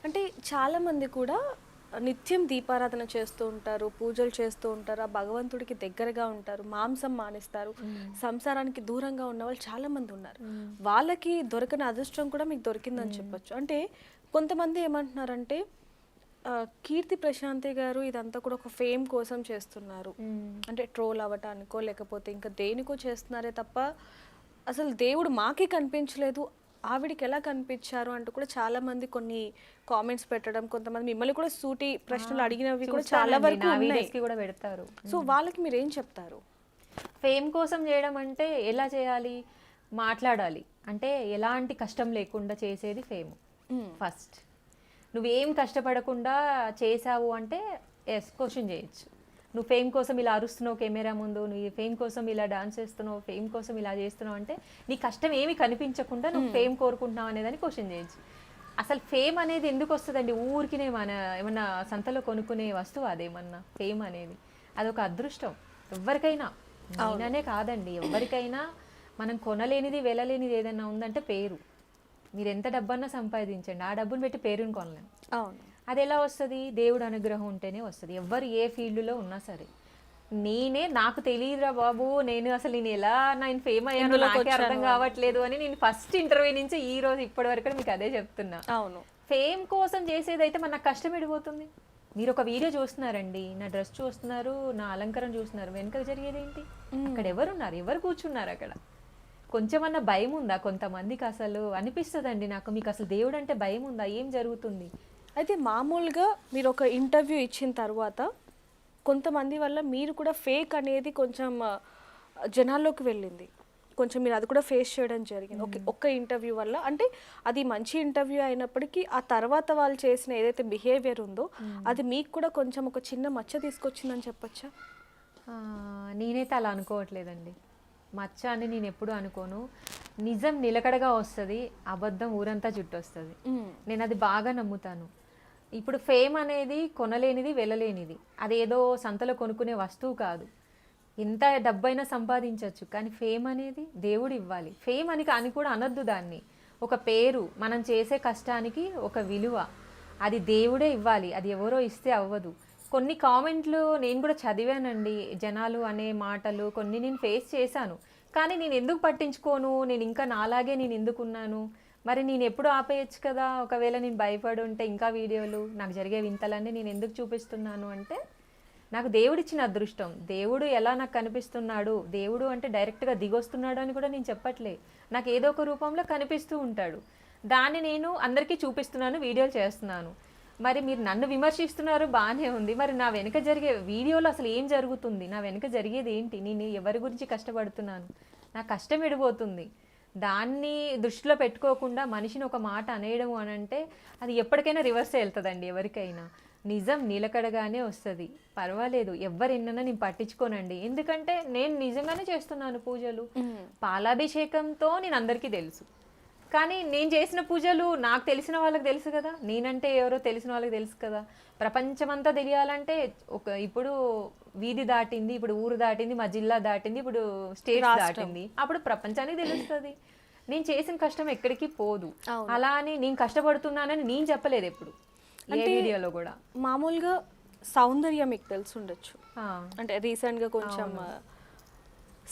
అంటే చాలామంది కూడా నిత్యం దీపారాధన చేస్తూ ఉంటారు, పూజలు చేస్తూ ఉంటారు, ఆ భగవంతుడికి దగ్గరగా ఉంటారు, మాంసం మానేస్తారు, సంసారానికి దూరంగా ఉన్న వాళ్ళు చాలామంది ఉన్నారు. వాళ్ళకి దొరకని అదృష్టం కూడా మీకు దొరికిందని చెప్పొచ్చు. అంటే కొంతమంది ఏమంటున్నారంటే కీర్తి ప్రశాంతి గారు ఇదంతా కూడా ఒక ఫేమ్ కోసం చేస్తున్నారు, అంటే ట్రోల్ అవ్వటానికో లేకపోతే ఇంకా దేనికో చేస్తున్నారే తప్ప అసలు దేవుడు మాకే కనిపించలేదు, ఆవిడికి ఎలా కనిపించారు అంటూ కూడా చాలా మంది కొన్ని కామెంట్స్ పెట్టడం, కొంతమంది మిమ్మల్ని కూడా సూటి ప్రశ్నలు అడిగినవి కూడా చాలా వరకు ఉన్నాయి కూడా పెడతారు. సో వాళ్ళకి మీరు ఏం చెప్తారు? ఫేమ్ కోసం చేయడం అంటే ఎలా చేయాలి? మాట్లాడాలి అంటే ఎలాంటి కష్టం లేకుండా చేసేది ఫేమ్. ఫస్ట్ నువ్వేం కష్టపడకుండా చేసావు అంటే ఎస్ క్వశ్చన్ చేయొచ్చు. నువ్వు ఫేమ్ కోసం ఇలా అరుస్తున్నావు కెమెరా ముందు, నువ్వు ఫేమ్ కోసం ఇలా డాన్స్ చేస్తున్నావు, ఫేమ్ కోసం ఇలా చేస్తున్నావు అంటే నీ కష్టం ఏమి కనిపించకుండా నువ్వు ఫేమ్ కోరుకుంటున్నావు అనేదాన్ని క్వశ్చన్ చేయొచ్చు. అసలు ఫేమ్ అనేది ఎందుకు వస్తుందండి? ఊరికినే మన ఏమన్నా సంతలో కొనుక్కునే వస్తువు అదేమన్నా ఫేమ్ అనేది? అదొక అదృష్టం ఎవరికైనా, నేననే కాదండి, ఎవరికైనా. మనం కొనలేనిది వెళ్ళలేనిది ఏదైనా ఉందంటే పేరు. మీరు ఎంత డబ్బన్నా సంపాదించండి, ఆ డబ్బును పెట్టి పేరుని కొనలేం. అవును, అది ఎలా వస్తుంది? దేవుడు అనుగ్రహం ఉంటేనే వస్తుంది. ఎవరు ఏ ఫీల్డ్లో ఉన్నా సరే. నాకు తెలియదురా బాబు, నేను ఎలా నేను ఫేమ్ అయ్యాను నాకే అర్థం కావట్లేదు అని నేను ఫస్ట్ ఇంటర్వ్యూ నుంచి ఈ రోజు ఇప్పటి వరకు మీకు అదే చెప్తున్నా. అవును, ఫేమ్ కోసం చేసేది అయితే మన కష్టం ఎడిపోతుంది. మీరు ఒక వీడియో చూస్తున్నారండి, నా డ్రెస్ చూస్తున్నారు, నా అలంకరణ చూస్తున్నారు, వెనుక జరిగేది ఏంటి? అక్కడ ఎవరున్నారు? ఎవరు కూర్చున్నారు అక్కడ? కొంచెమన్నా భయం ఉందా? కొంతమందికి అసలు అనిపిస్తుందండి నాకు, మీకు అసలు దేవుడు అంటే భయం ఉందా? ఏం జరుగుతుంది? అయితే మామూలుగా మీరు ఒక ఇంటర్వ్యూ ఇచ్చిన తర్వాత కొంతమంది వల్ల మీరు కూడా ఫేక్ అనేది కొంచెం జనాల్లోకి వెళ్ళింది, కొంచెం మీరు అది కూడా ఫేస్ చేయడం జరిగింది ఒక్క ఇంటర్వ్యూ వల్ల. అంటే అది మంచి ఇంటర్వ్యూ అయినప్పటికీ ఆ తర్వాత వాళ్ళు చేసిన ఏదైతే బిహేవియర్ ఉందో అది మీకు కూడా కొంచెం ఒక చిన్న మచ్చ తీసుకొచ్చిందని చెప్పొచ్చా? నేనైతే అలా అనుకోవట్లేదండి. మచ్చ అని నేను ఎప్పుడు అనుకోను. నిజం నిలకడగా వస్తుంది, అబద్ధం ఊరంతా చుట్టొస్తుంది. నేను అది బాగా నమ్ముతాను. ఇప్పుడు ఫేమ్ అనేది కొనలేనిది, వెళ్ళలేనిది. అదేదో సంతలో కొనుక్కునే వస్తువు కాదు. ఎంత డబ్బైనా సంపాదించవచ్చు, కానీ ఫేమ్ అనేది దేవుడు ఇవ్వాలి. ఫేమ్ అని కూడా అనొద్దు దాన్ని. ఒక పేరు, మనం చేసే కష్టానికి ఒక విలువ, అది దేవుడే ఇవ్వాలి, అది ఎవరో ఇస్తే అవ్వదు. కొన్ని కామెంట్లు నేను కూడా చదివానండి, జనాలు అనే మాటలు కొన్ని నేను ఫేస్ చేశాను. కానీ నేను ఎందుకు పట్టించుకోను? నేను ఇంకా నాలాగే నేను ఎందుకున్నాను? మరి నేను ఎప్పుడు ఆపేయచ్చు కదా? ఒకవేళ నేను భయపడి ఉంటే ఇంకా వీడియోలు, నాకు జరిగే వింతలన్నీ నేను ఎందుకు చూపిస్తున్నాను అంటే, నాకు దేవుడిచ్చిన అదృష్టం. దేవుడు ఎలా నాకు కనిపిస్తున్నాడు, దేవుడు అంటే డైరెక్ట్గా దిగొస్తున్నాడు అని కూడా నేను చెప్పట్లే. నాకు ఏదో ఒక రూపంలో కనిపిస్తూ ఉంటాడు. దాన్ని నేను అందరికీ చూపిస్తున్నాను, వీడియోలు చేస్తున్నాను. మరి మీరు నన్ను విమర్శిస్తున్నారు, బాగానే ఉంది. మరి నా వెనుక జరిగే వీడియోలో అసలు ఏం జరుగుతుంది? నా వెనుక జరిగేది ఏంటి? నేను ఎవరి గురించి కష్టపడుతున్నాను? నా కష్టం ఎడిపోతుంది. దాన్ని దృష్టిలో పెట్టుకోకుండా మనిషిని ఒక మాట అనేయడము అని అంటే అది ఎప్పటికైనా రివర్స్ వెళ్తుందండి. ఎవరికైనా నిజం నిలకడగానే వస్తుంది. పర్వాలేదు, ఎవరెన్నైనా నేను పట్టించుకోనండి. ఎందుకంటే నేను నిజంగానే చేస్తున్నాను పూజలు. పాలాభిషేకంతో నేను అందరికీ తెలుసు. కానీ నేను చేసిన పూజలు నాకు తెలిసిన వాళ్ళకి తెలుసు కదా, నేనంటే ఎవరో తెలిసిన వాళ్ళకి తెలుసు కదా. ప్రపంచమంతా తెలియాలంటే ఇప్పుడు వీధి దాటింది, ఇప్పుడు ఊరు దాటింది, మా జిల్లా దాటింది, ఇప్పుడు స్టేట్ దాటింది, అప్పుడు ప్రపంచానికి తెలుస్తుంది. నేను చేసిన కష్టం ఎక్కడికి పోదు. అలా అని నేను కష్టపడుతున్నానని నేను చెప్పలేదు ఎప్పుడు ఏ వీడియోలో కూడా. మామూలుగా సౌందర్య మీకు తెలిసి ఉండొచ్చు, అంటే రీసెంట్గా కొంచెం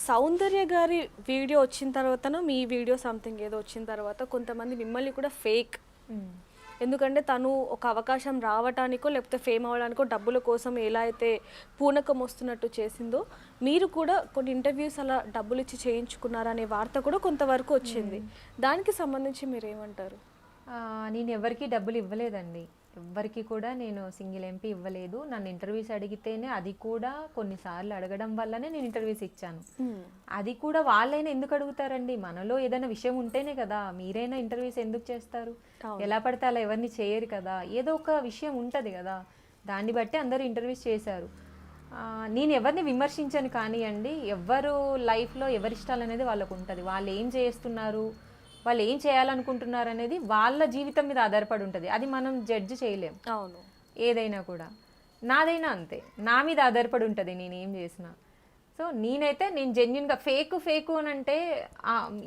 సౌందర్య గారి వీడియో వచ్చిన తర్వాతనో మీ వీడియో సంథింగ్ ఏదో వచ్చిన తర్వాత కొంతమంది మిమ్మల్ని కూడా ఫేక్, ఎందుకంటే తను ఒక అవకాశం రావటానికో లేకపోతే ఫేమ్ అవ్వడానికో డబ్బుల కోసం ఎలా అయితే పూనకం వస్తున్నట్టు చేసిందో మీరు కూడా కొన్ని ఇంటర్వ్యూస్ అలా డబ్బులు ఇచ్చి చేయించుకున్నారనే వార్త కూడా కొంతవరకు వచ్చింది. దానికి సంబంధించి మీరు ఏమంటారు? నేను ఎవరికి డబ్బులు ఇవ్వలేదండి. ఎవ్వరికి కూడా నేను సింగిల్ ఎంపీ ఇవ్వలేదు. నన్ను ఇంటర్వ్యూస్ అడిగితేనే, అది కూడా కొన్నిసార్లు అడగడం వల్లనే నేను ఇంటర్వ్యూస్ ఇచ్చాను. అది కూడా వాళ్ళైనా ఎందుకు అడుగుతారండి? మనలో ఏదైనా విషయం ఉంటేనే కదా. మీరైనా ఇంటర్వ్యూస్ ఎందుకు చేస్తారు? ఎలా పడితే అలా ఎవరిని చేయరు కదా. ఏదో ఒక విషయం ఉంటుంది కదా, దాన్ని బట్టి అందరూ ఇంటర్వ్యూస్ చేశారు. నేను ఎవరిని విమర్శించను కానివ్వండి. ఎవరు లైఫ్లో ఎవరి ఇష్టాలు అనేది వాళ్ళకు ఉంటుంది. వాళ్ళు ఏం చేస్తున్నారు, వాళ్ళు ఏం చేయాలనుకుంటున్నారు అనేది వాళ్ళ జీవితం మీద ఆధారపడి ఉంటుంది. అది మనం జడ్జి చేయలేం. అవును, ఏదైనా కూడా. నాదైనా అంతే, నా మీద ఆధారపడి ఉంటుంది నేనేం చేసినా. సో నేను జెన్యున్గా ఫేకు అని అంటే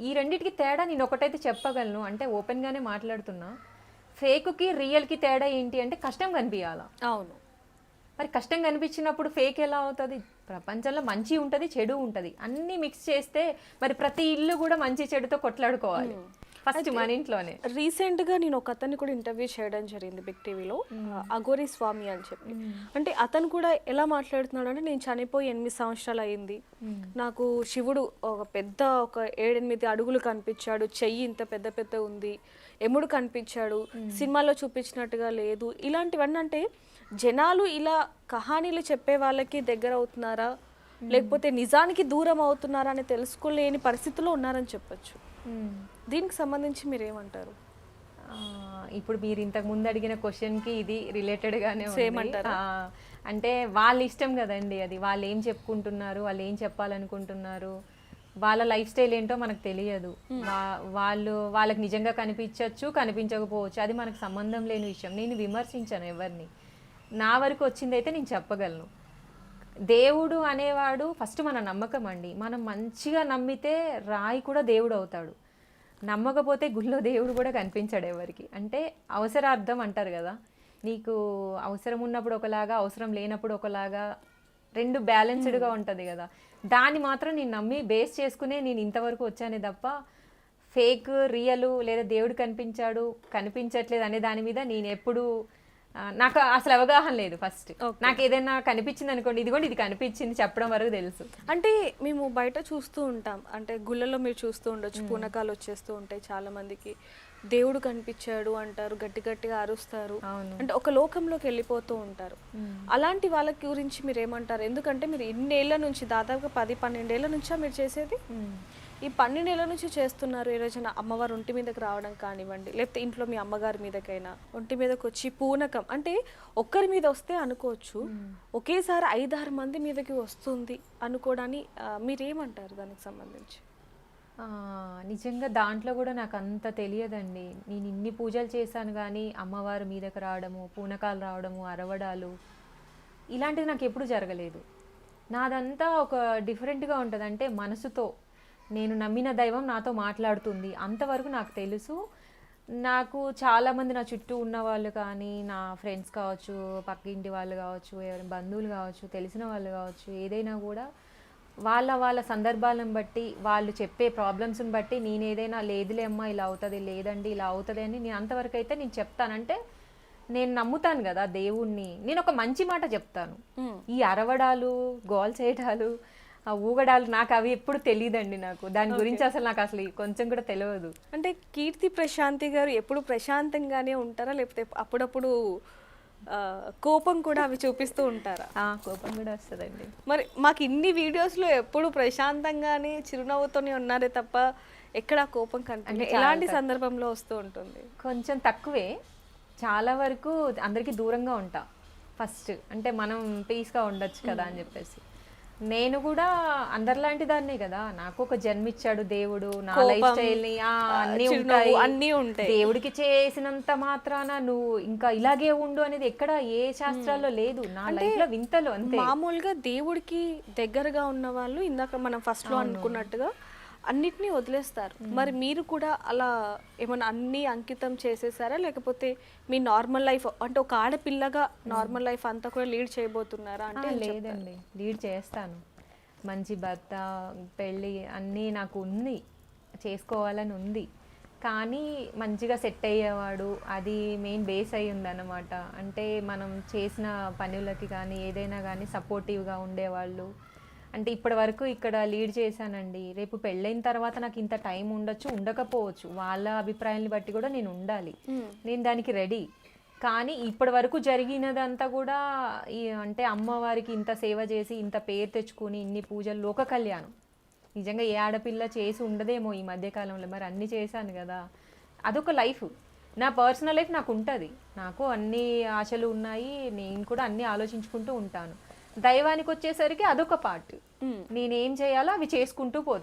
ఈ రెండింటికి తేడా నేను ఒకటైతే చెప్పగలను, అంటే ఓపెన్గానే మాట్లాడుతున్నా. ఫేక్కి రియల్కి తేడా ఏంటి అంటే కష్టం కనిపించాలా. అవును. మరి కష్టం కనిపించినప్పుడు ఫేక్ ఎలా అవుతుంది? ప్రపంచంలో మంచి ఉంటుంది, చెడు ఉంటుంది, అన్నీ మిక్స్ చేస్తే మరి ప్రతి ఇల్లు కూడా మంచి చెడుతో కొట్లాడుకోవాలి ఫస్ట్ మన ఇంట్లోనే. రీసెంట్గా నేను ఒక అతన్ని కూడా ఇంటర్వ్యూ చేయడం జరిగింది బిగ్ టీవీలో, అఘోరి స్వామి అని చెప్పి. అంటే అతను కూడా ఎలా మాట్లాడుతున్నాడు అంటే, నేను చనిపోయి 8 సంవత్సరాలు అయింది, నాకు శివుడు ఒక 7-8 అడుగులు కనిపించాడు, చెయ్యి ఇంత పెద్ద పెద్ద ఉంది, ఎముడు కనిపించాడు, సినిమాలో చూపించినట్టుగా లేదు. ఇలాంటివన్నీ అంటే జనాలు ఇలా కహానీలు చెప్పే వాళ్ళకి దగ్గర అవుతున్నారా, లేకపోతే నిజానికి దూరం అవుతున్నారా అని తెలుసుకోలేని పరిస్థితిలో ఉన్నారని చెప్పొచ్చు. దీనికి సంబంధించి మీరు ఏమంటారు? ఇప్పుడు మీరు ఇంతకు ముందు అడిగిన క్వశ్చన్కి ఇది రిలేటెడ్గానే సేమ్ అంటారా? అంటే వాళ్ళ ఇష్టం కదండి అది, వాళ్ళు ఏం చెప్పుకుంటున్నారు, వాళ్ళు ఏం చెప్పాలనుకుంటున్నారు, వాళ్ళ లైఫ్ స్టైల్ ఏంటో మనకు తెలియదు. వాళ్ళకి నిజంగా కనిపించవచ్చు, కనిపించకపోవచ్చు, అది మనకు సంబంధం లేని విషయం. నేను విమర్శించాను ఎవరిని, నా వరకు వచ్చింది అయితే నేను చెప్పగలను. దేవుడు అనేవాడు ఫస్ట్ మన నమ్మకం అండి. మనం మంచిగా నమ్మితే రాయి కూడా దేవుడు అవుతాడు, నమ్మకపోతే గుళ్ళో దేవుడు కూడా కనిపించాడు ఎవరికి. అంటే అవసరార్థం అంటారు కదా, నీకు అవసరం ఉన్నప్పుడు ఒకలాగా, అవసరం లేనప్పుడు ఒకలాగా, రెండు బ్యాలెన్స్డ్గా ఉంటుంది కదా. దాన్ని మాత్రం నేను నమ్మి బేస్ చేసుకునే నేను ఇంతవరకు వచ్చానే తప్ప ఫేక్ రియల్ లేదా దేవుడు కనిపించాడు కనిపించట్లేదు అనే దాని మీద నేను ఎప్పుడు నాకు అసలు అవగాహన లేదు. ఫస్ట్ నాకు ఏదైనా కనిపించింది అనుకోండి, ఇదిగోండి ఇది కనిపించింది చెప్పడం వరకు తెలుసు. అంటే మేము బయట చూస్తూ ఉంటాం, అంటే గుళ్ళలో మీరు చూస్తూ ఉండొచ్చు, పూనకాలు వచ్చేస్తూ ఉంటాయి చాలా మందికి, దేవుడు కనిపించాడు అంటారు, గట్టి గట్టిగా అరుస్తారు, అంటే ఒక లోకంలోకి వెళ్ళిపోతూ ఉంటారు. అలాంటి వాళ్ళ గురించి మీరు ఏమంటారు? ఎందుకంటే మీరు ఇన్నేళ్ల నుంచి, దాదాపుగా 10-12 ఏళ్ల నుంచా మీరు చేసేది? ఈ 12 ఏళ్ల నుంచి చేస్తున్నారు. ఈ రోజున అమ్మవారు ఒంటి మీదకి రావడం కానివ్వండి, లేకపోతే ఇంట్లో మీ అమ్మగారి మీదకైనా ఒంటి మీదకి వచ్చి పూనకం అంటే ఒక్కరి మీద వస్తే అనుకోవచ్చు, ఒకేసారి 5-6 మంది మీదకి వస్తుంది అనుకోవడాన్ని మీరేమంటారు దానికి సంబంధించి? నిజంగా దాంట్లో కూడా నాకు అంత తెలియదండి. నేను ఇన్ని పూజలు చేశాను కానీ అమ్మవారి మీదకి రావడము, పూనకాలు రావడము, అరవడాలు ఇలాంటిది నాకు ఎప్పుడు జరగలేదు. నాదంతా ఒక డిఫరెంట్గా ఉంటుంది. అంటే మనసుతో నేను నమ్మిన దైవం నాతో మాట్లాడుతుంది అంతవరకు నాకు తెలుసు. నాకు చాలామంది నా చుట్టూ ఉన్న వాళ్ళు కానీ, నా ఫ్రెండ్స్ కావచ్చు, పక్కింటి వాళ్ళు కావచ్చు, ఎవరైనా బంధువులు కావచ్చు, తెలిసిన వాళ్ళు కావచ్చు, ఏదైనా కూడా వాళ్ళ సందర్భాలను బట్టి, వాళ్ళు చెప్పే ప్రాబ్లమ్స్ని బట్టి నేను ఏదైనా లేదులే అమ్మా ఇలా అవుతుంది, లేదండి ఇలా అవుతుంది అని నేను అంతవరకు అయితే నేను చెప్తానంటే నేను నమ్ముతాను కదా దేవుణ్ణి. నేను ఒక మంచి మాట చెప్తాను. ఈ అరవడాలు, గోల్ చేయడాలు, ఆ ఊగడాలు నాకు అవి ఎప్పుడు తెలియదండి. నాకు దాని గురించి నాకు అసలు కొంచెం కూడా తెలియదు. అంటే కీర్తి ప్రశాంతి గారు ఎప్పుడు ప్రశాంతంగానే ఉంటారా, లేకపోతే అప్పుడప్పుడు కోపం కూడా అవి చూపిస్తూ ఉంటారా? కోపం కూడా వస్తుందండి. మరి మాకు ఇన్ని వీడియోస్లో ఎప్పుడు ప్రశాంతంగానే చిరునవ్వుతోనే ఉన్నారే తప్ప ఎక్కడ కోపం కనిపించదు. ఎలాంటి సందర్భంలో వస్తూ ఉంటుంది? కొంచెం తక్కువే. చాలా వరకు అందరికీ దూరంగా ఉంటా ఫస్ట్. అంటే మనం పీస్గా ఉండొచ్చు కదా అని చెప్పేసి. నేను కూడా అందరిలాంటి దాన్నే కదా, నాకు ఒక జన్మిచ్చాడు దేవుడు, నా లైఫ్ స్టైల్ని అన్నీ ఉంటాయి. దేవుడికి చేసినంత మాత్రాన నువ్వు ఇంకా ఇలాగే ఉండు అనేది ఎక్కడ ఏ శాస్త్రాల్లో లేదు. నా లైఫ్ లో వింతలు అంతే. మామూలుగా దేవుడికి దగ్గరగా ఉన్న వాళ్ళు ఇందాక మనం ఫస్ట్ లో అనుకున్నట్టుగా అన్నిటినీ వదిలేస్తారు. మరి మీరు కూడా అలా ఏమైనా అన్ని అంకితం చేసేసారా, లేకపోతే మీ నార్మల్ లైఫ్ అంటే ఒక ఆడపిల్లగా నార్మల్ లైఫ్ అంతా కూడా లీడ్ చేయబోతున్నారా? అంటే లేదండి, లీడ్ చేస్తాను. మంచి భర్త, పెళ్ళి అన్నీ నాకు ఉంది, చేసుకోవాలని ఉంది. కానీ మంచిగా సెట్ అయ్యేవాడు, అది మెయిన్ బేస్ అయ్యి ఉందన్నమాట. అంటే మనం చేసిన పనులకి కానీ ఏదైనా కానీ సపోర్టివ్గా ఉండేవాళ్ళు. అంటే ఇప్పటి వరకు ఇక్కడ లీడ్ చేశానండి. రేపు పెళ్ళైన తర్వాత నాకు ఇంత టైం ఉండొచ్చు, ఉండకపోవచ్చు. వాళ్ళ అభిప్రాయాన్ని బట్టి కూడా నేను ఉండాలి, నేను దానికి రెడీ. కానీ ఇప్పటి వరకు జరిగినదంతా కూడా అంటే అమ్మవారికి ఇంత సేవ చేసి, ఇంత పేరు తెచ్చుకుని, ఇన్ని పూజలు, లోక కళ్యాణం నిజంగా ఏ ఆడపిల్ల చేసి ఉండదేమో ఈ మధ్యకాలంలో. మరి అన్నీ చేశాను కదా, అదొక లైఫ్. నా పర్సనల్ లైఫ్ నాకు ఉంటుంది, నాకు అన్ని ఆశలు ఉన్నాయి, నేను కూడా అన్నీ ఆలోచించుకుంటూ ఉంటాను. దైవానికి వచ్చేసరికి అదొక పార్ట్. నేనేం చేయాలో అవి చేసుకుంటూ పోతాను.